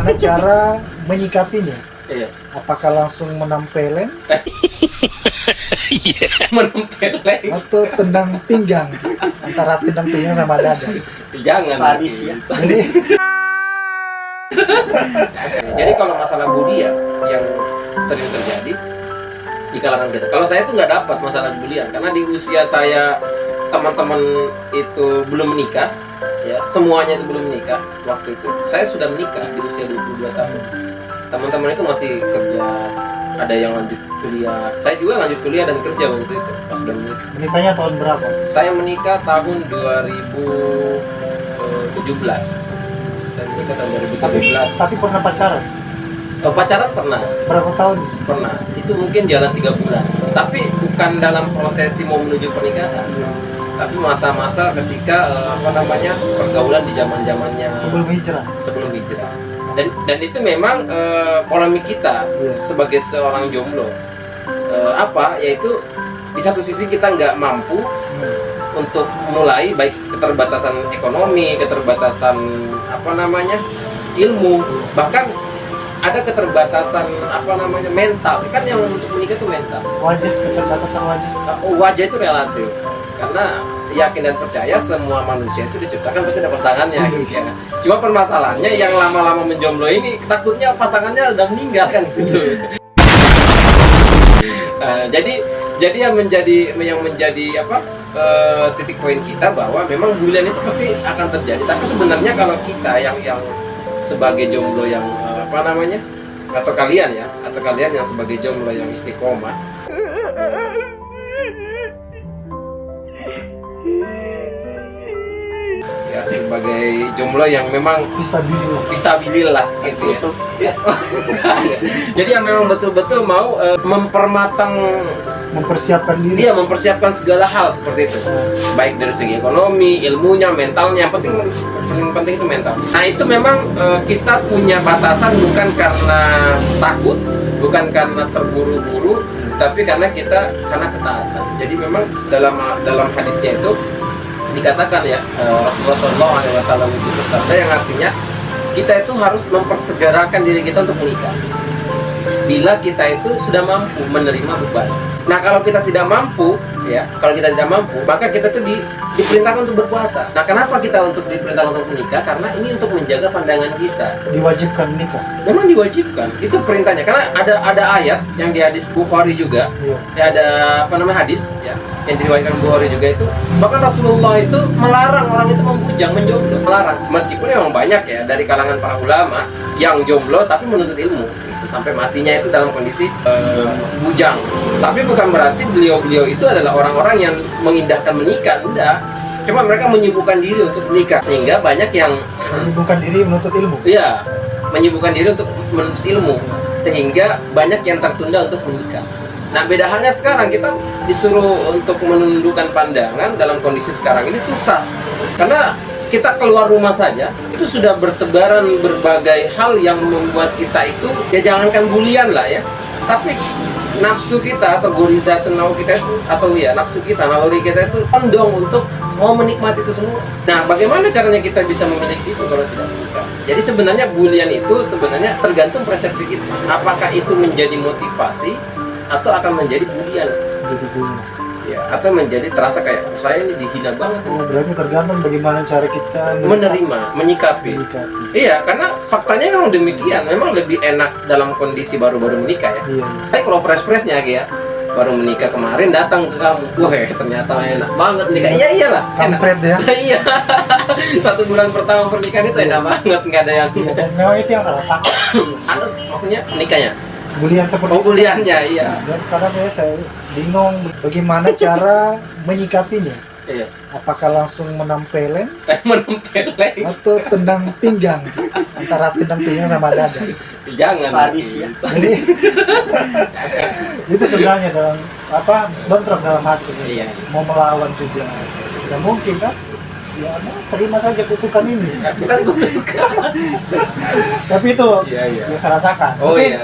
bagaimana cara menyikapinya? Iya. Apakah langsung menempelin Menempeleng. atau tendang pinggang? Antara tendang pinggang sama dada. Jangan. Sadis ya. Jadi Jadi kalau masalah bulian yang sering terjadi di kalangan kita, kalau saya tuh nggak dapat masalah bulian karena di usia saya teman-teman itu belum menikah, ya semuanya itu belum menikah. Waktu itu saya sudah menikah di usia 22 tahun. Teman-teman itu masih kerja, ada yang lanjut kuliah. Saya juga lanjut kuliah dan kerja waktu itu pas sudah menikah. menikahnya tahun berapa? Saya menikah tahun 2017. Saya menikah tahun 2017. Tapi pernah pacaran? Pacaran pernah. Berapa tahun? Pernah, itu mungkin jalan 3 bulan. Tapi bukan dalam prosesi mau menuju pernikahan. Tapi masa-masa ketika pergaulan di zaman-zamannya Sebelum hijrah. sebelum hijrah. Dan itu memang polemik kita sebagai seorang jomblo. Yaitu di satu sisi kita nggak mampu untuk mulai, baik keterbatasan ekonomi, keterbatasan ilmu, bahkan ada keterbatasan mental. Kan yang untuk menikah itu mental. Wajib, keterbatasan wajib. Wajah itu relatif, karena yakin dan percaya semua manusia itu diciptakan pasti ada pasangannya gitu ya kan. Cuma permasalahannya yang lama-lama menjomblo ini takutnya pasangannya udah meninggal kan gitu. Jadi yang menjadi titik poin kita bahwa memang bulian itu pasti akan terjadi. Tapi sebenarnya kalau kita yang sebagai jomblo yang atau kalian yang sebagai jomblo yang istiqomah, ya sebagai jomblo yang memang fisabilillah gitu ya. Jadi yang memang betul-betul mau Mempersiapkan diri. dia mempersiapkan segala hal seperti itu, baik dari segi ekonomi, ilmunya, mentalnya. Yang penting itu mental. Nah itu memang kita punya batasan bukan karena takut, bukan karena terburu-buru, tapi karena ketaatan. Jadi memang dalam hadisnya itu dikatakan ya, Rasulullah SAW itu bersabda yang artinya kita itu harus mempersegerakan diri kita untuk menikah bila kita itu sudah mampu menerima beban. Nah kalau kita tidak mampu, maka kita tuh diperintahkan untuk berpuasa. Nah kenapa kita diperintahkan untuk menikah? Karena ini untuk menjaga pandangan kita. Diwajibkan menikah. Memang diwajibkan, itu perintahnya. Karena ada ayat yang di hadis Bukhari juga, ya ada hadis ya yang diriwayatkan Bukhari juga itu. Bahkan Rasulullah itu melarang orang itu membujang, menjomblo, melarang. Meskipun memang banyak ya dari kalangan para ulama yang jomblo tapi menuntut ilmu. Sampai matinya itu dalam kondisi bujang. Tapi bukan berarti beliau-beliau itu adalah orang-orang yang mengindahkan menikah, enggak. Cuma mereka menyibukkan diri untuk menikah, sehingga banyak yang menyibukkan diri menuntut ilmu. Iya, menyibukkan diri untuk menuntut ilmu, sehingga banyak yang tertunda untuk menikah. Nah beda halnya sekarang, kita disuruh untuk menundukkan pandangan dalam kondisi sekarang ini susah. Karena kita keluar rumah saja itu sudah bertebaran berbagai hal yang membuat kita itu, ya jangankan bulian lah ya, tapi nafsu kita atau gorizatun nafsu kita itu, naluri kita itu condong untuk mau menikmati itu semua. Nah bagaimana caranya kita bisa memiliki itu kalau tidak menikah? Jadi sebenarnya bulian itu sebenarnya tergantung persepsi kita, apakah itu menjadi motivasi atau akan menjadi bulian. Ya, atau menjadi terasa kayak saya ini dihina banget. Berarti tergantung bagaimana cara kita menyikapi. Iya, karena faktanya memang demikian. Memang lebih enak dalam kondisi baru-baru menikah ya. Iya. Tapi kalau fresh-freshnya ya, baru menikah kemarin datang ke kamu, wah ternyata enak banget nikah. Iya iyalah. Kampret ya. Iya. 1 bulan pertama pernikahan itu enak banget, nggak ada yang. Dan memang itu yang salah satu. Maksudnya nikahnya. Bulian seperti buliannya iya. Dan karena saya bingung bagaimana cara menyikapinya. Iya. Apakah langsung menempelin Menempeleng. atau tendang pinggang? Antara tendang pinggang sama dada. Jangan. Sadis ya. Jadi itu sebenarnya dalam bentrok dalam hati. Iya. Mau melawan juga. Tidak mungkin kan? Ya, terima saja kutukan ini. Bukan kutukan. Tapi itu Iya. yang saya rasakan. Oh Mungkin iya.